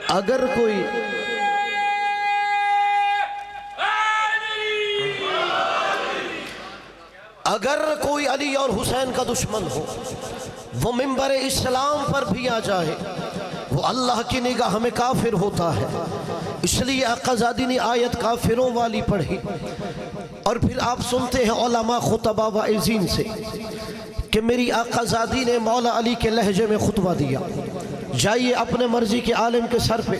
اگر کوئی علی اور حسین کا دشمن ہو، وہ منبر اسلام پر بھی آ جائے، وہ اللہ کی نگاہ میں کافر ہوتا ہے۔ اس لیے آقا زادی نے آیت کافروں والی پڑھی، اور پھر آپ سنتے ہیں علماء خطبہ واعظین سے کہ میری آقا زادی نے مولا علی کے لہجے میں خطبہ دیا۔ جائیے اپنے مرضی کے عالم کے سر پہ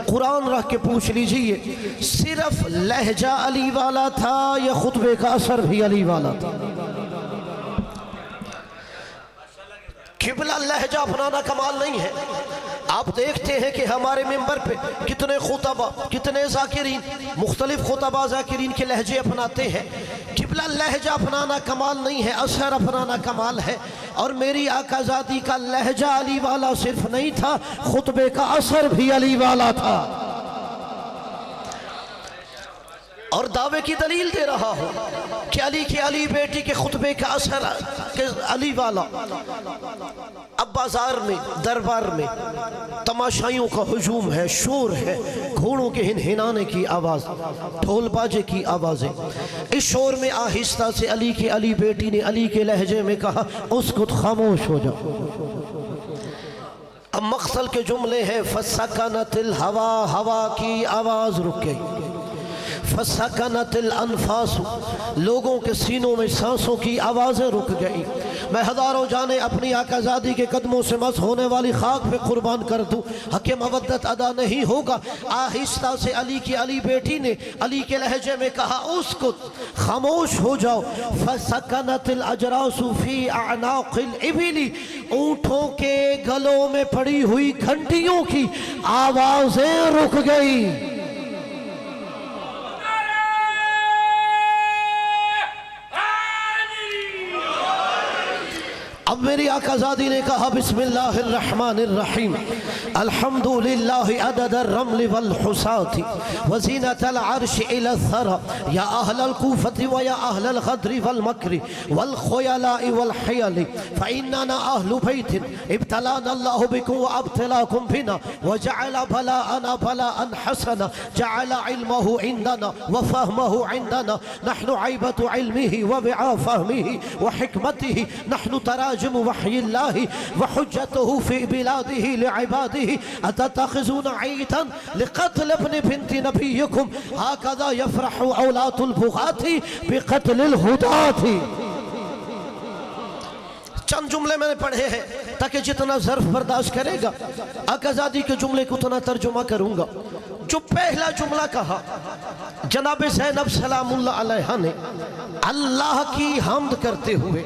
قرآن رکھ کے پوچھ لیجئے، صرف لہجہ علی والا تھا یا خطبے کا اثر بھی علی والا تھا؟ قبلہ لہجہ اپنانا کمال نہیں ہے۔ آپ دیکھتے ہیں کہ ہمارے منبر پہ کتنے خطبہ، کتنے ذاکرین مختلف خطبہ ذاکرین کے لہجے اپناتے ہیں۔ قبلہ لہجہ اپنانا کمال نہیں ہے، اثر اپنانا کمال ہے۔ اور میری آقا زادی کا لہجہ علی والا صرف نہیں تھا، خطبے کا اثر بھی علی والا تھا۔ اور دعوے کی دلیل دے رہا ہوں کہ علی بیٹی کے خطبے کا اثر علی والا۔ اب بازار میں، دربار میں تماشائیوں کا ہجوم ہے، شور ہے، گھوڑوں کے ہنہنانے کی آواز، ڈھول باجے کی آوازیں۔ اس شور میں آہستہ سے علی بیٹی نے علی کے لہجے میں کہا، اسکت، خاموش ہو جاؤ۔ اب مقتل کے جملے ہیں، فَسَكَنَتِ الْهَوَا، ہوا کی آواز رک گئی۔ فَسَكَنَتِ الْأَنفَاسُ، لوگوں کے سینوں میں سانسوں کی آوازیں رک گئی۔ میں ہزاروں جانے اپنی آقا زادی کے قدموں سے مس ہونے والی خاک پہ قربان کر دوں، حق مودت ادا نہیں ہوگا۔ آہستہ سے علی بیٹی نے علی کے لہجے میں کہا، اسکت، خاموش ہو جاؤ۔ فَسَكَنَتِ الْأَجْرَاسُ فِي أَعْنَاقِ الْإِبِلِ، اونٹوں کے گلوں میں پڑی ہوئی گھنٹیوں کی آوازیں رک گئی۔ اب میری آقا زادی نے کہا، بسم اللہ الرحمن الرحیم، الحمدللہ عدد الرمل والحصاة وزینة العرش الى الثرى، یا اہل الکوفة ویا اہل الغدر والمکر والخیلاء والحیل، فإننا اہل بیت ابتلانا اللہ بکم وابتلاکم بنا، وجعل بلاءنا بلاء حسنا، جعل علمه عندنا وفهمه عندنا، نحن عیبة علمه وبعا فهمه وحکمته، نحن تراجم وحی اللہ وحجته في بلاده لعباده، اتتخذون عیتا لقتل ابن بنت نبیکم، هكذا يفرح اولاد البغاة بقتل الہداة۔ چند جملے میں نے پڑھے ہیں تاکہ جتنا ظرف برداشت کرے گا آقا زادی کے جملے کو اتنا ترجمہ کروں گا۔ جو پہلا جملہ کہا جناب زینب سلام اللہ علیہا نے اللہ کی حمد کرتے ہوئے،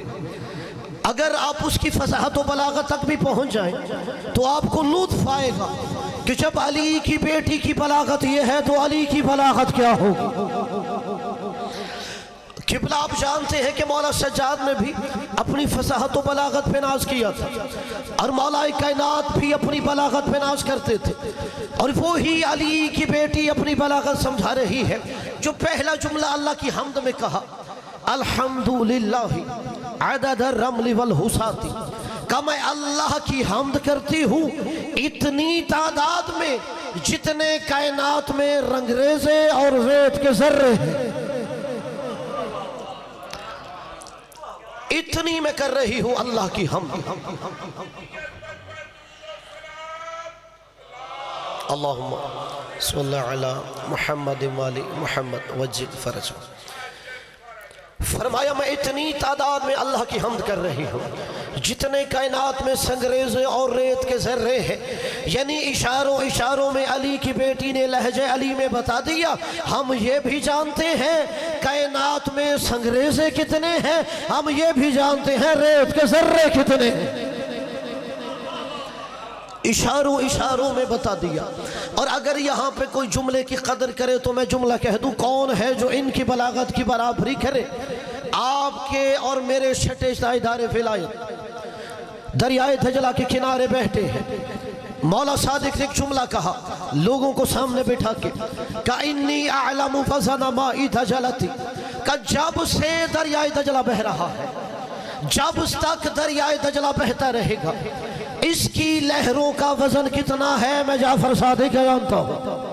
اگر آپ اس کی فصاحت و بلاغت تک بھی پہنچ جائیں تو آپ کو لطف آئے گا کہ جب علی کی بیٹی کی بلاغت یہ ہے تو علی کی بلاغت کیا ہوگی۔ قبلہ آپ جانتے ہیں کہ مولا سجاد نے بھی اپنی فصاحت و بلاغت پہ ناز کیا تھا، اور مولا کائنات بھی اپنی بلاغت پہ ناز کرتے تھے، اور وہی علی کی بیٹی اپنی بلاغت سمجھا رہی ہے۔ جو پہلا جملہ اللہ کی حمد میں کہا، الحمدللہ عدد الرمل والحصاة، کہ میں اللہ کی حمد کرتی ہوں اتنی تعداد میں جتنے کائنات میں رنگریزے اور ریت کے ذرے ہیں، اتنی میں کر رہی ہوں اللہ کی حمد۔ اللہم صلی علی محمد والی محمد وجل فرج۔ فرمایا میں اتنی تعداد میں اللہ کی حمد کر رہی ہوں جتنے کائنات میں سنگریزے اور ریت کے ذرے ہیں، یعنی اشاروں میں علی کی بیٹی نے لہجہ علی میں بتا دیا، ہم یہ بھی جانتے ہیں کائنات میں سنگریزے کتنے ہیں، ہم یہ بھی جانتے ہیں ریت کے ذرے کتنے ہیں۔ اشاروں میں بتا دیا۔ اور اگر یہاں پہ کوئی جملے کی قدر کرے تو میں جملہ کہہ دوں، کون ہے جو ان کی بلاغت کی برابری کرے؟ آپ کے اور میرے چھٹے تاجدار ولایت دریائے دجلہ کے کنارے بیٹھے ہیں۔ مولا صادق نے ایک جملہ کہا لوگوں کو سامنے بٹھا کے، کہ انی اعلم فزن مائی دجلتی، کہ جب سے دریائے دجلہ بہ رہا ہے، جب تک دریائے دجلہ بہتا رہے گا، اس کی لہروں کا وزن کتنا ہے میں جعفر صادق جانتا ہوں۔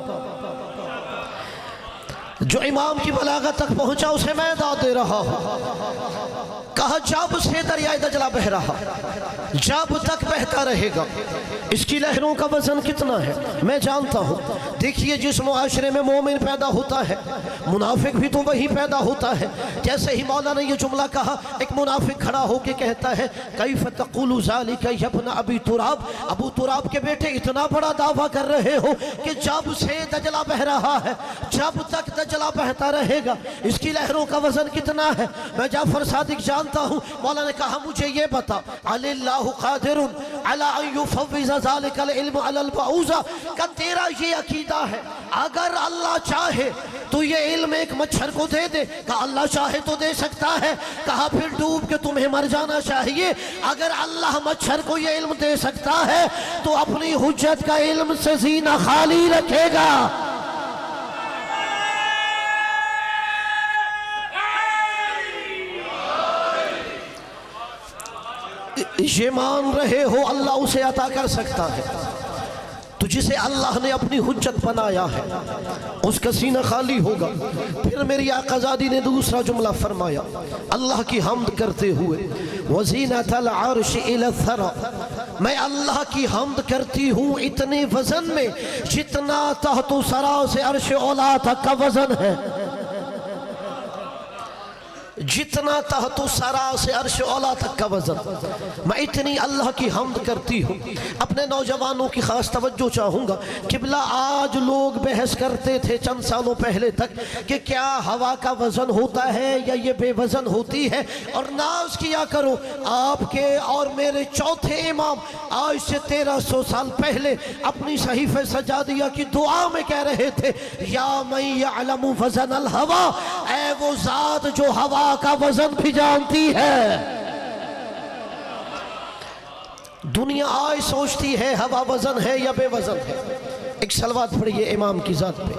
جو امام کی بلاغت تک پہنچا اسے میں داد دے رہا ہوں۔ کہا جب سے دریائے دجلہ بہ رہا، جب تک بہتا رہے گا، اس کی لہروں کا وزن کتنا ہے میں جانتا ہوں۔ دیکھیے جس معاشرے میں مومن پیدا ہوتا ہے منافق بھی تو وہی پیدا ہوتا ہے۔ جیسے ہی مولا نے یہ جملہ کہا، ایک منافق کھڑا ہو کے کہتا ہے کیف تقول ذالک یا ابن ابی تراب، ابو تراب کے بیٹے اتنا بڑا دعویٰ کر رہے ہو کہ جب سے دجلہ بہ رہا ہے، جب تک دجلہ بہتا رہے گا اس کی لہروں کا وزن کتنا ہے؟ میں جعفر صادق جانتا ہوں۔ مولا نے کہا مجھے یہ بتا، علی اللہ قادر علی ان یفوض ذالک العلم علی البعوضہ، کہ تیرا یہ عقیدہ ہے اگر اللہ چاہے تو یہ علم ایک مچھر کو دے دے؟ کہا اللہ چاہے تو دے سکتا ہے۔ کہا پھر ڈوب کے تمہیں مر جانا چاہیے؟ اگر اللہ مچھر کو یہ علم دے سکتا ہے تو اپنی حجت کا علم سے سینہ خالی رکھے گا۔ یہ مان رہے ہو اللہ اسے عطا کر سکتا ہے، تو جسے اللہ نے اپنی حجت بنایا ہے اس کا سینہ خالی ہوگا۔ پھر میری آقا زادی نے دوسرا جملہ فرمایا اللہ کی حمد کرتے ہوئے، وَزِينَةَ الْعَرْشِ إِلَى الثَّرَى، میں اللہ کی حمد کرتی ہوں اتنے وزن میں جتنا تحت سرا سے عرش اولا تک کا وزن ہے، جتنا تحت سرا سے عرش اولا تک کا وزن، میں اتنی اللہ کی حمد کرتی ہوں۔ اپنے نوجوانوں کی خاص توجہ چاہوں گا، قبلہ آج لوگ بحث کرتے تھے چند سالوں پہلے تک کہ کیا ہوا کا وزن ہوتا ہے یا یہ بے وزن ہوتی ہے، اور ناز کیا کرو آپ کے اور میرے چوتھے امام آج سے 1300 سال پہلے اپنی صحیفہ سجادیہ کی دعا میں کہہ رہے تھے یا من یعلم وزن الہوا، اے وہ ذات جو ہوا کا وزن بھی جانتی ہے۔ دنیا آج سوچتی ہے ہوا وزن ہے یا بے وزن ہے۔ ایک صلوات پڑھیے امام کی ذات پہ۔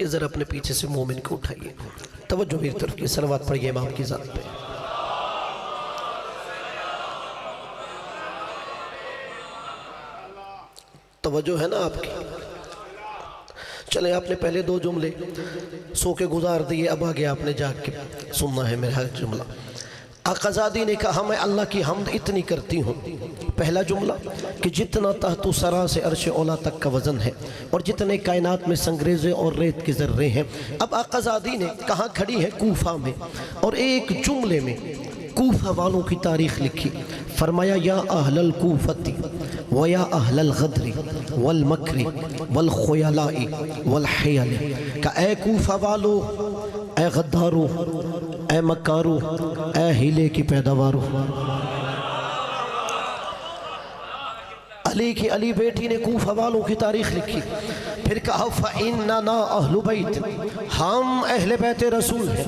ذرا اپنے پیچھے سے مومن کو اٹھائیے، توجہ میری طرف کی، صلوات پڑھیے امام کی ذات پہ۔ توجہ ہے نا آپ کی؟ چلیں آپ نے پہلے دو جملے سو کے گزار دیے، اب آگے آپ نے جا کے سننا ہے میرا جملہ۔ آقا زادی نے کہا میں اللہ کی حمد اتنی کرتی ہوں، پہلا جملہ کہ جتنا تحت سرا سے عرش اولا تک کا وزن ہے اور جتنے کائنات میں سنگریزے اور ریت کے ذرے ہیں۔ اب آقا زادی نے کہاں کھڑی ہے؟ کوفہ میں، اور ایک جملے میں کوفہ والوں کی تاریخ لکھی۔ فرمایا یا اہل الکوفتی ویا اہل الغدر والمکر والخیلاء والحیل، کہ اے کوفہ والو، اے غدارو، اے مکارو، اے ہیلے کی پیداوارو۔ علی کی علی بیٹی نے کوفہ والوں کی تاریخ لکھی، پھر کہا فَإِنَّنَا أَهْلُ بَيْتٍ، ہم اہل بیت رسول ہیں،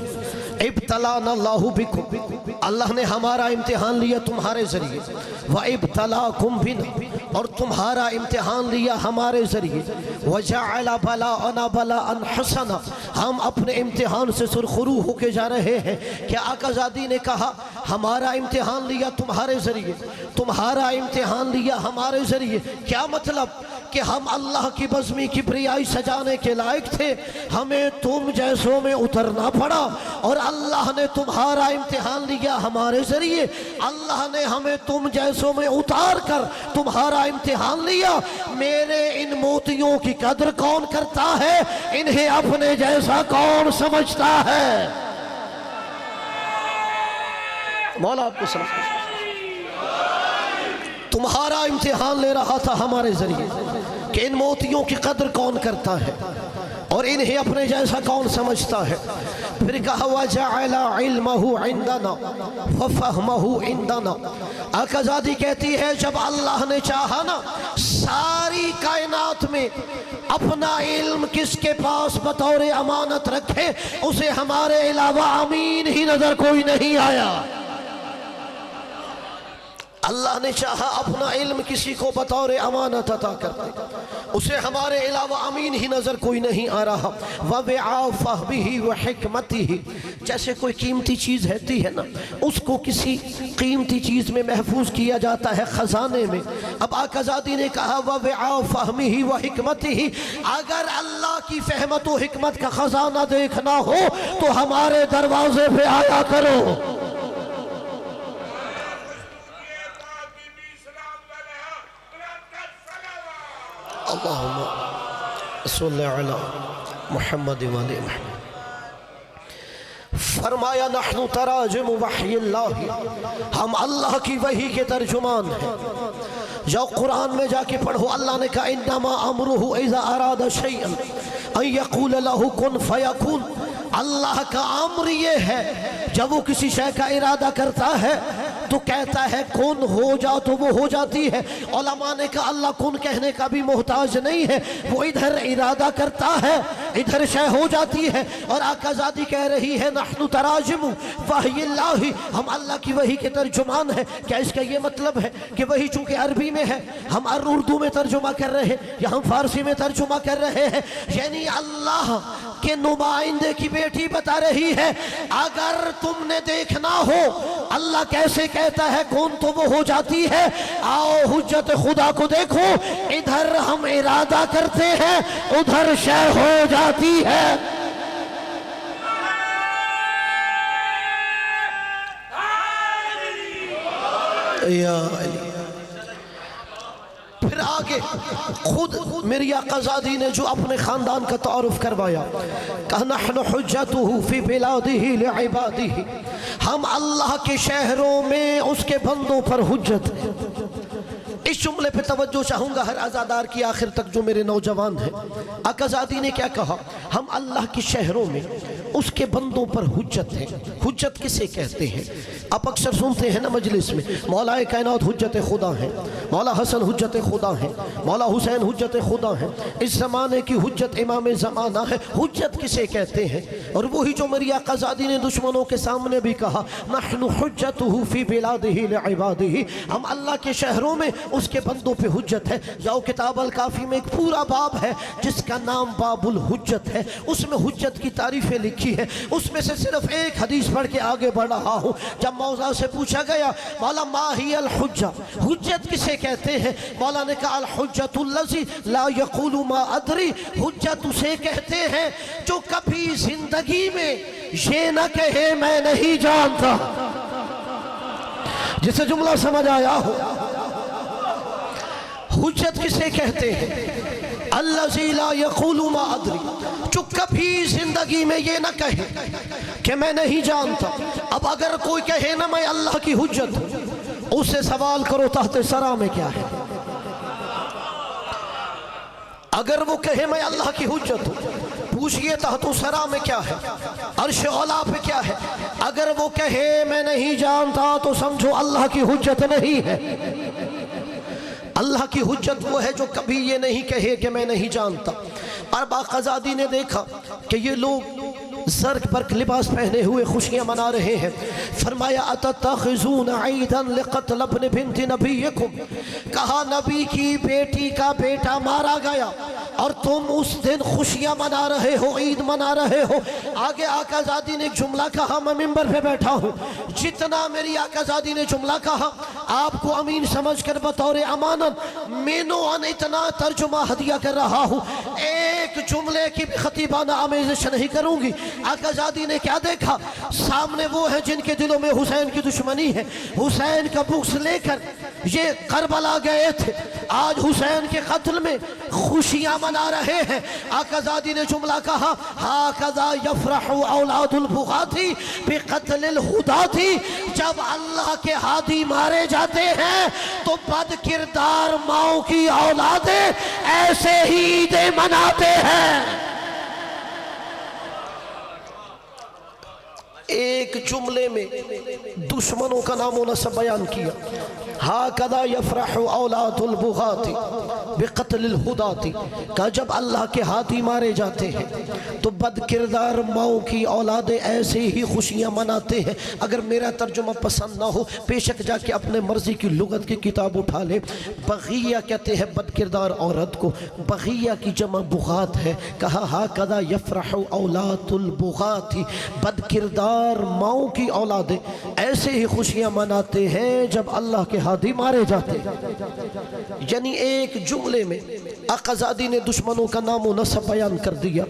ابتلانا اللہ بکم، اللہ نے ہمارا امتحان لیا تمہارے ذریعے، وَإِبْتَلَاكُمْ بِنَا، اور تمہارا امتحان لیا ہمارے ذریعے، وَجَعَلَ بَلَاءَنَا بَلَاءً حَسَنًا، ہم اپنے امتحان سے سرخرو ہو کے جا رہے ہیں۔ کہ آقا زادی نے کہا ہمارا امتحان لیا تمہارے ذریعے، تمہارا امتحان لیا ہمارے ذریعے، کیا مطلب؟ کہ ہم اللہ کی بزمی کبریائی سجانے کے لائق تھے، ہمیں تم جیسوں میں اترنا پڑا، اور اللہ نے تمہارا امتحان لیا ہمارے ذریعے، اللہ نے ہمیں تم جیسوں میں اتار کر تمہارا امتحان لیا۔ میرے ان موتیوں کی قدر کون کرتا ہے؟ انہیں اپنے جیسا کون سمجھتا ہے؟ مولا آپ کو سمجھتا، تمہارا امتحان لے رہا تھا ہمارے ذریعے کہ ان موتیوں کی قدر کون کرتا ہے اور انہیں اپنے جیسا کون سمجھتا ہے۔ پھر کہا وَجَعَلَ عِلْمَهُ عِنْدَنَا وَفَهْمَهُ عِنْدَنَا، آقا زادی کہتی ہے جب اللہ نے چاہا نا ساری کائنات میں اپنا علم کس کے پاس بطور امانت رکھے، اسے ہمارے علاوہ امین ہی نظر کوئی نہیں آیا۔ اللہ نے چاہا اپنا علم کسی کو بطور امانت عطا کر دے، اسے ہمارے علاوہ امین ہی نظر کوئی نہیں آ رہا۔ وَوِعَاءَ فَهْمِهِ وَحِكْمَتِهِ، جیسے کوئی قیمتی چیز رہتی ہے نا، اس کو کسی قیمتی چیز میں محفوظ کیا جاتا ہے خزانے میں۔ اب آقا زادی نے کہا وَوِعَاءَ فَهْمِهِ وَحِكْمَتِهِ، اگر اللہ کی فہمت و حکمت کا خزانہ دیکھنا ہو تو ہمارے دروازے پہ آیا کرو۔ اللہم صلی علی محمد وعلی محمد۔ فرمایا نحن تراجم وحی اللہ، ہم اللہ کی وحی کے ترجمان ہیں۔ جاؤ قرآن میں جا کے پڑھو، اللہ نے کہا انما امرہ اذا اراد شیئا ان یقول لہ کن فیکون۔ اللہ کا امر یہ ہے جب وہ کسی شے کا ارادہ کرتا ہے تو کہتا ہے کن ہو جا تو وہ ہو جاتی ہے۔ علماء نے کہا اللہ کن کہنے کا بھی محتاج نہیں ہے، وہ ادھر ارادہ کرتا ہے ادھر شے ہو جاتی ہے۔ اور آقا زادی کہہ رہی ہے نحن تراجم وحی اللہ، ہم اللہ کی وحی کے ترجمان ہیں۔ کیا اس کا یہ مطلب ہے کہ وحی چونکہ عربی میں ہے ہم اردو میں ترجمہ کر رہے ہیں یا ہم فارسی میں ترجمہ کر رہے ہیں؟ یعنی اللہ کے نمائندے کی بیٹی بتا رہی ہے اگر تم نے دیکھنا ہو اللہ کیسے کہتا ہے کون تو وہ ہو جاتی ہے، آؤ حجت خدا کو دیکھو، ادھر ہم ارادہ کرتے ہیں ادھر شے ہو جاتی ہے۔ یا علی۔ پھر آگے خود میری آقا زادی نے جو اپنے خاندان کا تعارف کروایا، کہا نحن حجتہ فی بلادہ لعبادہ، ہم اللہ کے شہروں میں اس کے بندوں پر حجت ہیں۔ اس جملے پہ توجہ چاہوں گا ہر عزادار کی آخر تک جو میرے نوجوان ہیں۔ آقا زادی نے کیا کہا؟ ہم اللہ کے شہروں میں اس کے بندوں پر حجت ہیں۔ حجت کسے کہتے ہیں؟ آپ اکثر سنتے ہیں نا مجلس میں مولا کائنات حجت خدا ہیں، مولا حسن حجت خدا ہیں، مولا حسین حجت خدا ہیں، اس زمانے کی حجت امام زمانہ ہے۔ حجت کسے کہتے ہیں؟ اور وہی جو میری آقا زادی نے دشمنوں کے سامنے بھی کہا نحن حجتہ فی بلادہ لعبادہ، ہم اللہ کے شہروں میں اس کے بندوں پہ حجت ہے۔ جاؤ کتاب الکافی میں ایک پورا باب ہے جس کا نام باب الحجت ہے، اس میں حجت کی تعریفیں لکھی ہے۔ اس میں سے صرف ایک حدیث پڑھ کے آگے بڑھ رہا ہوں۔ جب مولا سے پوچھا گیا مولا ما ہی الحجہ، حجت کسے کہتے ہیں؟ مولا نے کہا الحجت الذی لا یقول ما ادری، حجت اسے کہتے ہیں جو کبھی زندگی میں یہ نہ کہے میں نہیں جانتا۔ جسے جملہ سمجھ آیا ہو، حجت کسے کہتے ہیں؟ الذی لا یقول ما ادری، جو کبھی زندگی میں یہ نہ کہے کہ میں نہیں جانتا۔ اب اگر کوئی کہے نا میں اللہ کی حجت ہوں، اسے سوال کرو تحت سرا میں کیا ہے۔ اگر وہ کہے میں اللہ کی حجت ہوں، پوچھئے تحت سرا میں کیا ہے، عرش اولا پہ کیا ہے۔ اگر وہ کہے میں نہیں جانتا تو سمجھو اللہ کی حجت نہیں ہے۔ اللہ کی حجت وہ ہے جو کبھی یہ نہیں کہے کہ میں نہیں جانتا۔ اور آقا زادی نے دیکھا کہ یہ لوگ زرق برق لباس پہنے ہوئے خوشیاں منا رہے ہیں۔ فرمایا اتتخذون عیدا لقتل ابن بنت نبیکم، کہا نبی کی بیٹی کا بیٹا مارا گیا اور تم اس دن خوشیاں منا رہے ہو، عید منا رہے ہو۔ آگے آقا زادی نے ایک جملہ کہا، میں منبر پہ بیٹھا ہوں، جتنا میری آقا زادی نے جملہ کہا آپ کو امین سمجھ کر بطور امانت مینو ان اتنا ترجمہ ہدیہ کر رہا ہوں، ایک جملے کی بھی خطیبانہ آمیزش نہیں کروں گی۔ آقا زادی نے کیا دیکھا؟ سامنے وہ ہیں جن کے دلوں میں حسین کی دشمنی ہے، حسین کا بغض لے کر یہ کربلا گئے تھے، آج حسین کے قتل میں خوشیاں منا رہے ہیں۔ آقا زادی نے جملہ کہا ہاکذا یفرح اولاد البغاۃ بقتل الہداۃ، جب اللہ کے ہادی مارے جاتے ہیں تو بد کردار ماؤں کی اولادیں ایسے ہی عیدیں مناتے ہیں۔ ایک جملے میں دشمنوں کا نام و نسب بیان کیا. ہاکذا یفرح اولاد البغاۃ بقتل الہداۃ، کہ جب اللہ کے ہاتھی مارے جاتے ہیں تو بد کردار ماؤں کی اولادیں ایسے ہی خوشیاں مناتے ہیں. اگر میرا ترجمہ پسند نہ ہو بے شک جا کے اپنے مرضی کی لغت کی کتاب اٹھا لے. بغیہ کہتے ہیں بد کردار عورت کو، بغیہ کی جمع بغات ہے. کہا ہاکذا یفرح اولاد البغاۃ، بد کردار ماؤں کی اولادیں ایسے ہی خوشیاں مناتے ہیں جب اللہ کے ہاتھی مارے جاتے. یعنی ایک جملے میں آقازادی نے دشمنوں کا نام و نسب بیان کر دیا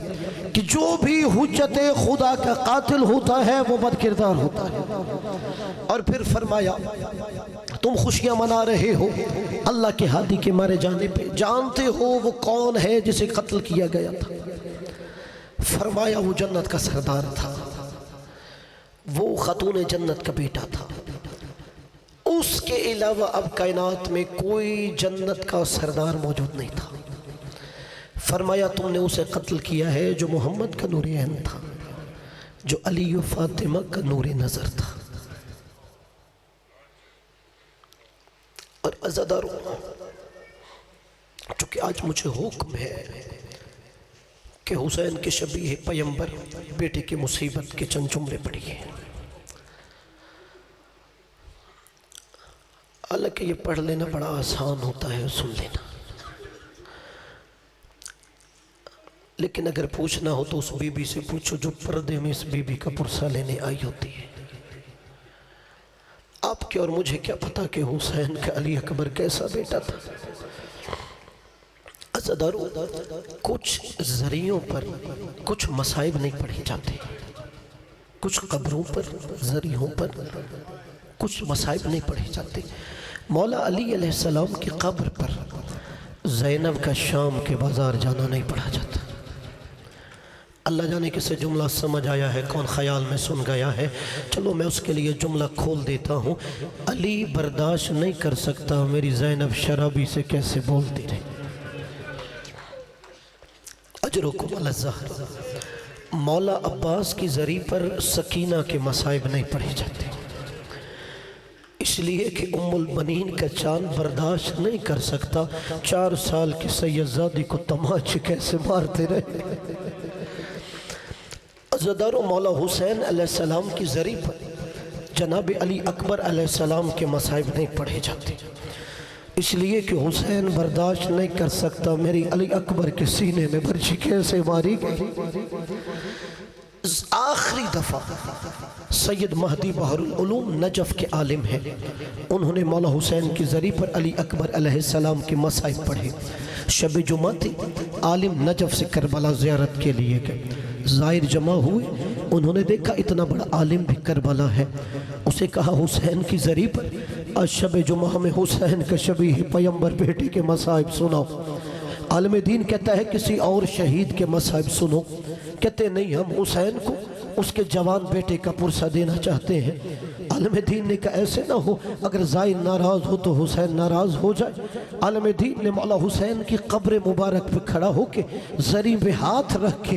کہ جو بھی حجت خدا کا قاتل ہوتا ہے وہ بد کردار ہوتا ہے. اور پھر فرمایا تم خوشیاں منا رہے ہو اللہ کے ہادی کے مارے جانے پہ، جانتے ہو وہ کون ہے جسے قتل کیا گیا تھا؟ فرمایا وہ جنت کا سردار تھا، وہ خاتون جنت کا بیٹا تھا. اس کے علاوہ اب کائنات میں کوئی جنت کا سردار موجود نہیں تھا. فرمایا تم نے اسے قتل کیا ہے جو محمد کا نور عین تھا، جو علی و فاطمہ کا نور نظر تھا. اور عزاداروں، چونکہ آج مجھے حکم ہے کہ حسین کے شبیہ پیمبر بیٹے کی مصیبت کے چند جملے پڑھیے. حالانکہ یہ پڑھ لینا بڑا آسان ہوتا ہے، سن لینا، لیکن اگر پوچھنا ہو تو اس بی بی سے پوچھو جو پردے میں اس بی بی کا پرسہ لینے آئی ہوتی ہے. آپ کے اور مجھے کیا پتا کہ حسین کا علی اکبر کیسا بیٹا تھا. عزاداروں، کچھ ذریعوں پر کچھ مصائب نہیں پڑھی جاتے، کچھ قبروں پر ذریعوں پر کچھ مصائب نہیں پڑھی جاتے. مولا علی علیہ السلام کی قبر پر زینب کا شام کے بازار جانا نہیں پڑھا جاتا. اللہ جانے کسے جملہ سمجھ آیا ہے، کون خیال میں سن گیا ہے. چلو میں اس کے لیے جملہ کھول دیتا ہوں. علی برداشت نہیں کر سکتا میری زینب شرابی سے کیسے بولتی رہی. اجرکم علی الزہر. مولا عباس کی ذریع پر سکینہ کے مصائب نہیں پڑھی جاتے، اس لیے کہ ام البنین کا چاند برداشت نہیں کر سکتا 4 سال کی سیدزادی کو تماچے کیسے مارتے رہے. عزاداروں، مولا حسین علیہ السلام کی ذریع پر جناب علی اکبر علیہ السلام کے مصائب نہیں پڑھے جاتے، اس لیے کہ حسین برداشت نہیں کر سکتا میری علی اکبر کے سینے میں برچی کیسے ماری گئی. آخری دفعہ سید مہدی بحر العلوم نجف کے عالم ہیں، انہوں نے مولا حسین کی ذریع پر علی اکبر علیہ السلام کے مصائب پڑھے. شب جمعہ تھی، عالم نجف سے کربلا زیارت کے لیے گئے. زائر جمع ہوئے، انہوں نے دیکھا اتنا بڑا عالم بھی کربلا ہے. اسے کہا حسین کی ذریع پر آج شب جمعہ میں حسین کا شبیہ پیمبر بیٹے کے مصائب سناؤ. عالم دین کہتا ہے کسی اور شہید کے مصائب سنو. کہتے نہیں، ہم حسین کو اس کے جوان بیٹے کا پرسہ دینا چاہتے ہیں. عالم دین نے کہا ایسے نہ ہو، اگر زائر ناراض ہو تو حسین ناراض ہو جائے. عالم دین نے مولا حسین کی قبر مبارک پہ کھڑا ہو کے زری پہ ہاتھ رکھ کے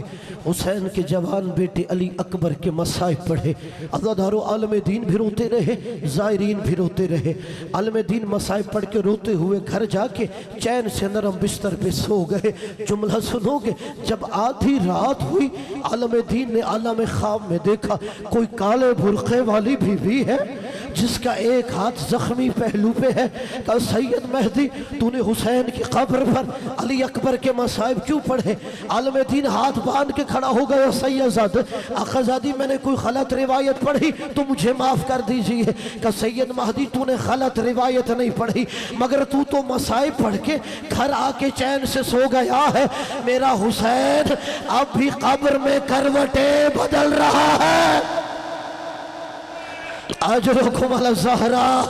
حسین کے جوان بیٹے علی اکبر کے مصائب پڑھے. عزادارو، عالم دین بھی روتے رہے، زائرین بھی روتے رہے. عالم دین مصائب پڑھ کے روتے ہوئے گھر جا کے چین سے نرم بستر پہ سو گئے. جملہ سنو گے، جب آدھی رات ہوئی عالم دین نے عالم خواب میں دیکھا کوئی کالے برقعے والی بیوی ہے جس کا ایک ہاتھ زخمی پہلو پہ ہے. کہا سید مہدی تو نے حسین کی قبر پر علی اکبر کے مصائب کیوں پڑھے؟ عالم دین ہاتھ باندھ کے کھڑا ہو گیا. سیدزاد آقازادی میں نے کوئی غلط روایت پڑھی تو مجھے معاف کر دیجئے. کہ سید مہدی تو نے غلط روایت نہیں پڑھی، مگر تو مصائب پڑھ کے گھر آ کے چین سے سو گیا ہے. میرا حسین اب بھی قبر میں کروٹیں بدل رہا ہے. اجرکم علی الزہرا.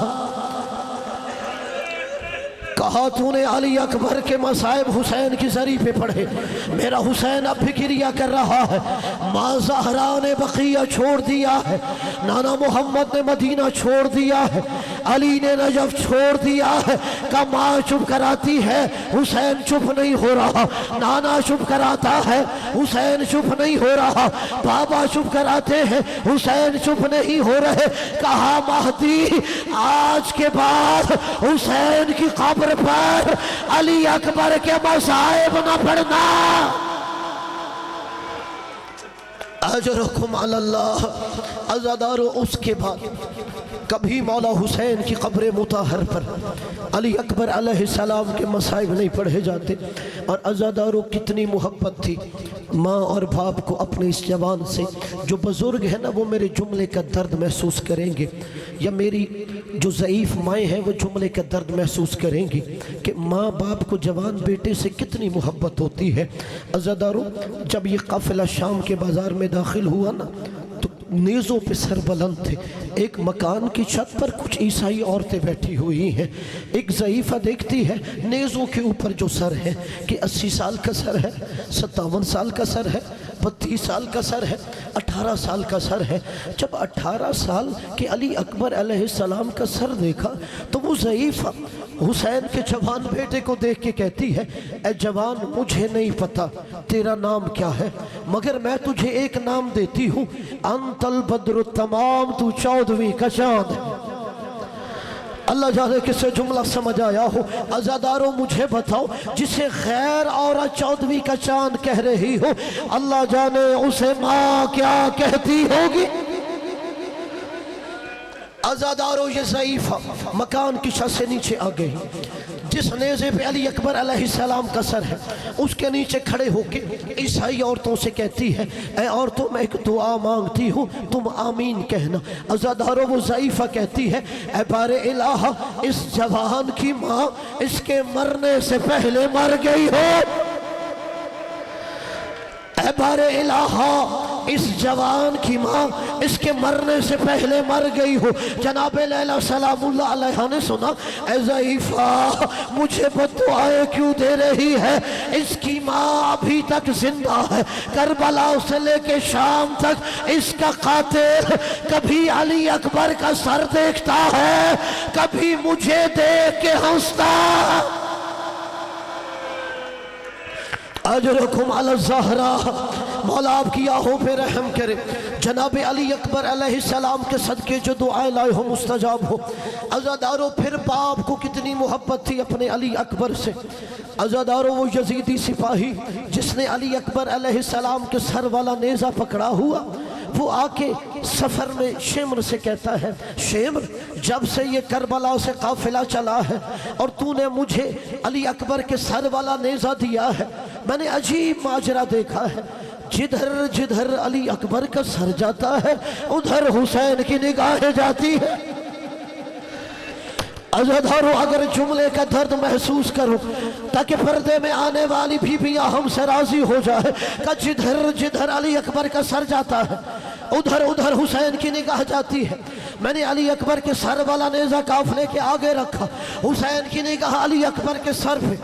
کہا تو نے علی اکبر کے مصائب حسین کی ذریع پہ پڑھے. میرا حسین اب فکریہ کر رہا ہے. ماں زہرا نے بقیہ چھوڑ دیا ہے، نانا محمد نے مدینہ چھوڑ دیا ہے. علی نے نجف چھوڑ دیا ہے کہ ماں چپ کراتی ہے حسین چپ نہیں ہو رہا، نانا چپ کراتا ہے حسین چپ نہیں ہو رہا، بابا چپ کراتے ہیں حسین چپ نہیں ہو رہے۔ کہا مہدی آج کے بعد حسین کی قبر پر علی اکبر کے مصائب نہ پڑھنا۔ اجرکم علی اللہ۔ عزادارو اس کے بعد کبھی مولا حسین کی قبر مطہر پر علی اکبر علیہ السلام کے مصائب نہیں پڑھے جاتے۔ اور عزادارو کتنی محبت تھی ماں اور باپ کو اپنے اس جوان سے۔ جو بزرگ ہیں نا وہ میرے جملے کا درد محسوس کریں گے، یا میری جو ضعیف مائیں ہیں وہ جملے کا درد محسوس کریں گی کہ ماں باپ کو جوان بیٹے سے کتنی محبت ہوتی ہے۔ عزادارو جب یہ قافلہ شام کے بازار میں داخل ہوا نا تو نیزوں پہ سر بلند تھے۔ ایک مکان کی چھت پر کچھ عیسائی عورتیں بیٹھی ہوئی ہیں۔ ایک ضعیفہ دیکھتی ہے نیزوں کے اوپر جو سر ہے کہ 80 سال کا سر ہے، 57 سال کا سر ہے، 32 سال کا سر ہے، 18 سال کا سر ہے۔ جب 18 سال کے علی اکبر علیہ السلام کا سر دیکھا تو وہ ضعیفہ حسین کے جوان بیٹے کو دیکھ کے کہتی ہے اے جوان مجھے نہیں پتا تیرا نام کیا ہے، مگر میں تجھے ایک نام دیتی ہوں، انت البدر التمام، تو 14ویں کا چاند ہے۔ اللہ جانے کسے جملہ سمجھ آیا ہو۔ عزادارو مجھے بتاؤ جسے غیر عورت 14ویں کا چاند کہہ رہی ہو، اللہ جانے اسے ماں کیا کہتی ہوگی۔ عزادارو یہ ضعیفہ مکان کی چھت سے نیچے آ گئی۔ جس نیزے پہ علی اکبر علیہ السلام کا سر ہے اس کے نیچے کھڑے ہو کے عیسائی عورتوں سے کہتی ہے اے عورتوں میں ایک دعا مانگتی ہوں تم آمین کہنا۔ عزادارو وہ ضعیفہ کہتی ہے اے بار الہ اس جوان کی ماں اس کے مرنے سے پہلے مر گئی ہو، اے بار الہ اس جوان کی ماں اس کے مرنے سے پہلے مر گئی ہو۔ جناب لیلہ سلام اللہ علیہ نے سنا اے ضعیفہ مجھے بددعائیں کیوں دے رہی ہے، اس کی ماں ابھی تک زندہ ہے، کربلا سے لے کے شام تک اس کا قاتل کبھی علی اکبر کا سر دیکھتا ہے کبھی مجھے دیکھ کے ہنستا۔ اجرکم علی الزہرا، مولا آپ کی آہوں پہ رحم کرے۔ جناب علی اکبر علیہ السلام کے صدقے جو دعائیں لائے ہو مستجاب ہو۔ عزادارو پھر باپ کو کتنی محبت تھی اپنے علی اکبر سے۔ عزادارو وہ یزیدی سپاہی جس نے علی اکبر علیہ السلام کے سر والا نیزہ پکڑا ہوا، وہ آ کے سفر میں شمر سے کہتا ہے شمر جب سے یہ کربلا سے قافلہ چلا ہے اور تو نے مجھے علی اکبر کے سر والا نیزہ دیا ہے، میں نے عجیب ماجرا دیکھا ہے، جدھر جدھر علی اکبر کا سر جاتا ہے ادھر حسین کی نگاہیں جاتی ہے۔ عزادارو اگر جملے کا درد محسوس کرو تاکہ پردے میں آنے والی بیویاں ہم سے راضی ہو جائے کہ جدھر جدھر علی اکبر کا سر جاتا ہے ادھر ادھر حسین کی نگاہ جاتی ہے۔ میں نے علی اکبر کے سر والا نیزہ قافلے کے آگے رکھا، حسین کی نگاہ علی اکبر کے سر پہ،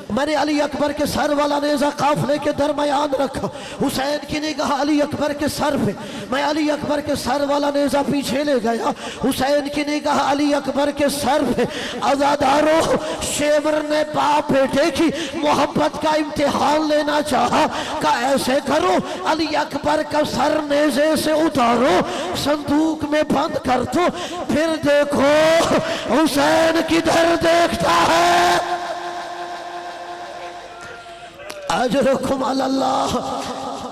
میں نے علی اکبر کے سر والا نیزہ قافلے کے درمیان رکھا، حسین کی نگاہ علی اکبر کے سر پہ، میں علی اکبر کے سر والا نیزہ پیچھے لے گیا، حسین کی نگاہ علی اکبر کے سر پہ۔ عزادارو شیمر نے باپ بیٹے کی محبت کا امتحان لینا چاہا کہ ایسے کرو علی اکبر کا سر نیزے سے اتارو صندوق میں بند کر دو، پھر دیکھو حسین کدھر دیکھتا ہے۔ اجرکم علی اللہ۔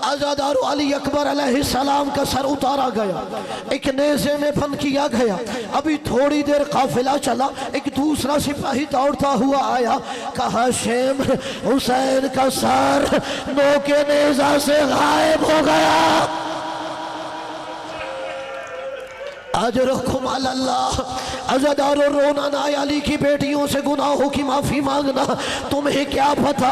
عزادارو علی اکبر علیہ السلام کا سر اتارا گیا، ایک نیزے میں بند کیا گیا، ابھی تھوڑی دیر قافلہ چلا، ایک دوسرا سپاہی دوڑتا ہوا آیا، کہا شیمر حسین کا سر نوک نیزہ سے غائب ہو گیا۔ اجرکم علی اللہ۔ عزادارو رونا نہ علی کی بیٹیوں سے گناہوں کی معافی مانگنا، تمہیں کیا پتا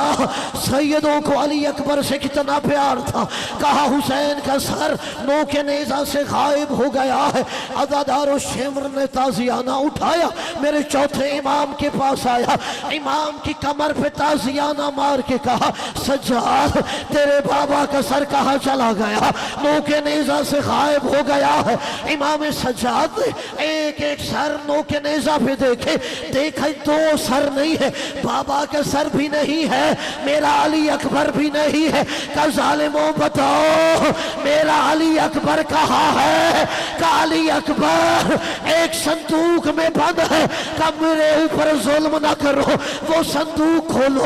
سیدوں کو علی اکبر سے کتنا پیار تھا۔ کہا حسین کا سر نوک نیزہ سے غائب ہو گیا ہے۔ عزادارو شمر نے تازیانہ اٹھایا، میرے چوتھے امام کے پاس آیا، امام کی کمر پہ تازیانہ مار کے کہا سجاد تیرے بابا کا سر کہاں چلا گیا؟ نوک نیزہ سے غائب ہو گیا ہے۔ امام سجاد نے ایک ایک سر نو کے نیزہ پہ دیکھے، دیکھا دو سر نہیں ہے، بابا کے سر بھی نہیں ہے، میرا علی اکبر بھی نہیں ہے۔ کہ ظالموں بتاؤ میرا علی اکبر کہاں ہے؟ کہ علی اکبر ایک صندوق میں بند ہے۔ کہ میرے اوپر ظلم نہ کرو، وہ صندوق کھولو۔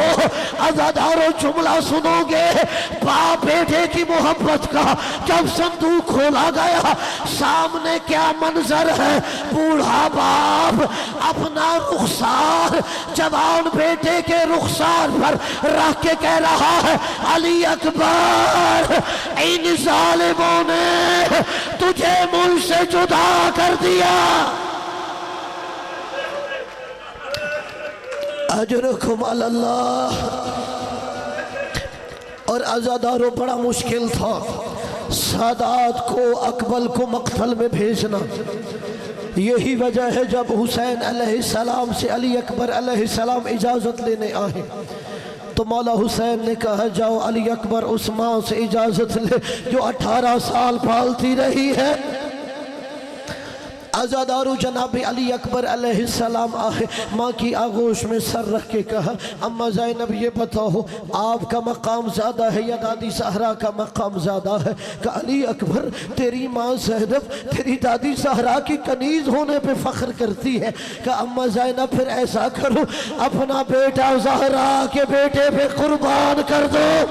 عزادارو جملہ سنو گے باپ بیٹے کی محبت کا۔ جب صندوق کھولا گیا سامنے کیا منظر ہے؟ بوڑھا باپ اپنا رخسار جوان بیٹے کے رخسار پر رکھ کے کہہ رہا ہے علی اکبر ان ظالموں نے تجھے مجھ سے جدا کر دیا۔ اجرکم علی اللہ۔ اور عزادارو بڑا مشکل تھا سادات کو اکبل کو مقتل میں بھیجنا۔ یہی وجہ ہے جب حسین علیہ السلام سے علی اکبر علیہ السلام اجازت لینے آئے تو مولا حسین نے کہا جاؤ علی اکبر اس ماں سے اجازت لے جو 18 سال پالتی رہی ہے۔ عزادارو جناب علی اکبر علیہ السلام آئے، ماں کی آغوش میں سر رکھ کے کہا اما زینب یہ بتاؤ آپ کا مقام زیادہ ہے یا دادی زہرا کا مقام زیادہ ہے؟ کہ علی اکبر تیری ماں زینب تیری دادی زہرا کی کنیز ہونے پہ فخر کرتی ہے۔ کہ اما زینب پھر ایسا کرو اپنا بیٹا زہرا کے بیٹے پہ قربان کر دو۔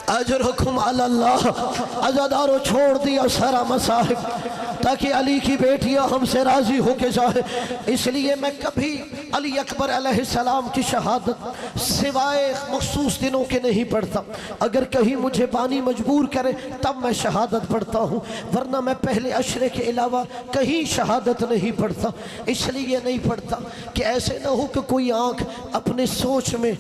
اجرکم علی اللہ۔ عزادارو چھوڑ دیا سارا مصاحب تاکہ علی کی بیٹیاں ہم سے راضی ہو کے جائے۔ اس لیے میں کبھی علی اکبر علیہ السلام کی شہادت سوائے مخصوص دنوں کے نہیں پڑھتا۔ اگر کہیں مجھے بانی مجبور کرے تب میں شہادت پڑھتا ہوں، ورنہ میں پہلے عشرے کے علاوہ کہیں شہادت نہیں پڑھتا۔ اس لیے نہیں پڑھتا کہ ایسے نہ ہو کہ کوئی آنکھ اپنے سوچ میں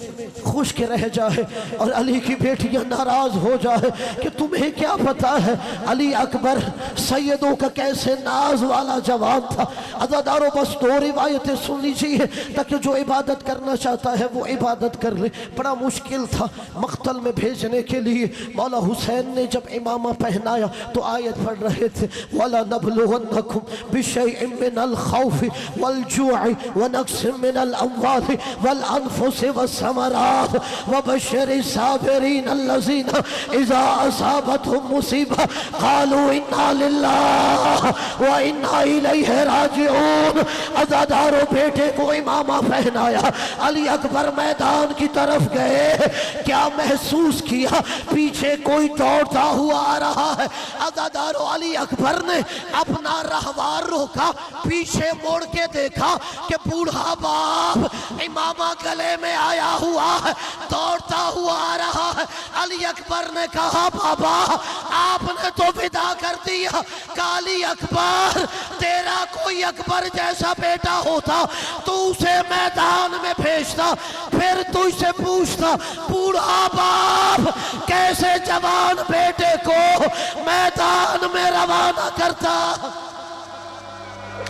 خشک رہ جائے اور علی کی بیٹیاں ناراض ہو جائے کہ تمہیں کیا پتا ہے علی اکبر سیدوں کا کیسے ناز والا جوان تھا۔ عزادارو بس 2 روایتیں سن لیجیے تاکہ جو عبادت کرنا چاہتا ہے وہ عبادت کر لے۔ بڑا مشکل تھا مقتل میں بھیجنے کے لیے۔ مولا حسین نے جب امامہ پہنایا تو آیت پڑھ رہے تھے وَلَنَبْلُوَنَّكُمْ بِشَيْءٍ مِّنَ الْخَوْفِ وَالْجُوعِ وَنَقْصٍ مِّنَ الْأَمْوَالِ وَالْأَنفُسِ وَالثَّمَرَاتِ وَبَشِّرِ الصَّابِرِينَ الَّذِينَ إِذَا أَصَابَتْهُمْ مُصِيبَةٌ قَالُوا إِنَّا لِلَّهِ وَإِنَّا إِلَيْهِ رَاجِعُونَ۔ عزادارو بیٹے کو امامہ پہنایا، علی اکبر میدان کی طرف گئے، کیا محسوس کیا؟ پیچھے کوئی دوڑتا ہوا آ رہا ہے۔ عزادارو علی اکبر نے اپنا رہوار روکا، پیچھے موڑ کے دیکھا کہ بوڑھا باپ امامہ گلے میں آیا ہوا ہے، دوڑتا ہوا آ رہا ہے۔ علی اکبر نے کہا بابا آپ نے تو ودا کر دیا۔ کہ علی اکبر تیرا کوئی اکبر جیسا بیٹا ہوتا تو اسے میدان میں بھیجتا، پھر تجھ سے پوچھتا بوڑھا باپ کیسے جوان بیٹے کو میدان میں روانہ کرتا۔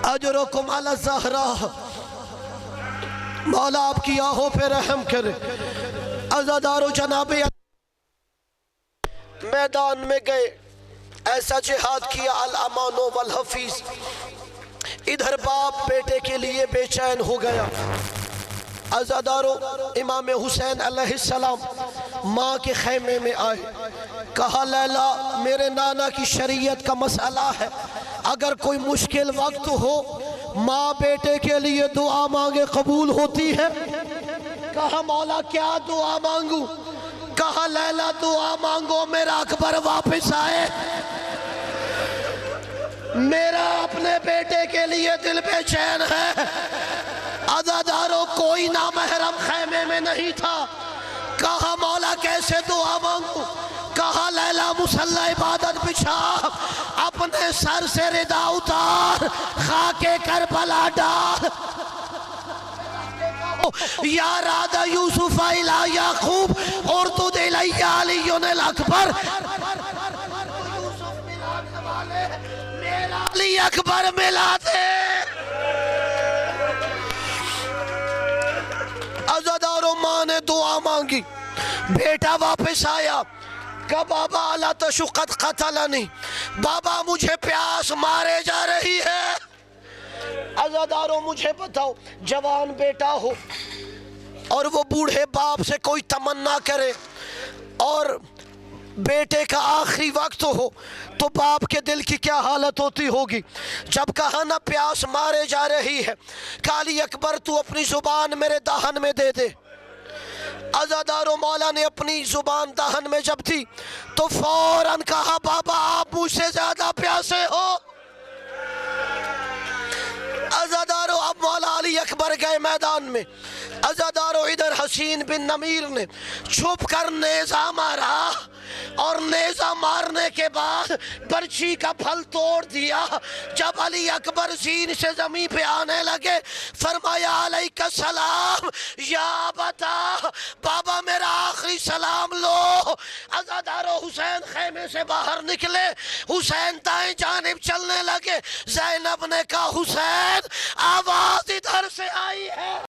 اجرکم علی الزہرا۔ مولا آپ کی آہوں پہ رحم کرے۔ عزادارو جناب میدان میں گئے، ایسا جہاد کیا الامان والحفیظ۔ ادھر باپ بیٹے کے لیے بے چین ہو گیا۔ عزادارو امام حسین علیہ السلام ماں کے خیمے میں آئے، کہا لیلا میرے نانا کی شریعت کا مسئلہ ہے، اگر کوئی مشکل وقت ہو ماں بیٹے کے لیے دعا مانگے قبول ہوتی ہے؟ کہا مولا کیا دعا مانگوں؟ کہا لیلا دعا مانگو میرا اکبر واپس آئے۔ میرا اپنے بیٹے کے لیے دل بے چین ہے۔ عزادارو کوئی نامحرم خیمے میں نہیں تھا۔ کہا مولا کیسے دعا مانگوں؟ کہا لیلا مصلی عبادت بچھا، اپنے سر سے ردا اتار، خاک کربلا ڈال۔ یا راد یوسف الہ یعقوب اردد الی علی الاکبر۔ میرا علی اکبر ملا دے۔ عزادارو ماں نے دعا مانگی، بیٹا واپس آیا، کہ بابا لا تشقت قتلنی، بابا مجھے پیاس مارے جا رہی ہے۔ عزادارو مجھے بتاؤ، جوان بیٹا ہو اور وہ بوڑھے باپ سے کوئی تمنا کرے اور بیٹے کا آخری وقت ہو تو باپ کے دل کی کیا حالت ہوتی ہوگی؟ جب کہا نا پیاس مارے جا رہی ہے، کہ علی اکبر تو اپنی زبان میرے دہن میں دے دے۔ عزادارو مولا نے اپنی زبان دہن میں جب دی تو فوراً کہا بابا آپ مجھ سے زیادہ پیاسے ہو۔ عزادارو اب مولا علی اکبر گئے میدان میں۔ عزادارو ادھر حسین بن نمیر نے چھپ کر نیزہ مارا اور نیزہ مارنے کے بعد برچھی کا پھل توڑ دیا۔ جب علی اکبر زین سے زمین پہ آنے لگے فرمایا علیک السلام یا بتا، بابا میرا آخری سلام لو۔ عزادارو حسین خیمے سے باہر نکلے، حسین دائیں جانب چلنے لگے۔ زینب نے کہا حسین آواز ادھر سے آئی ہے۔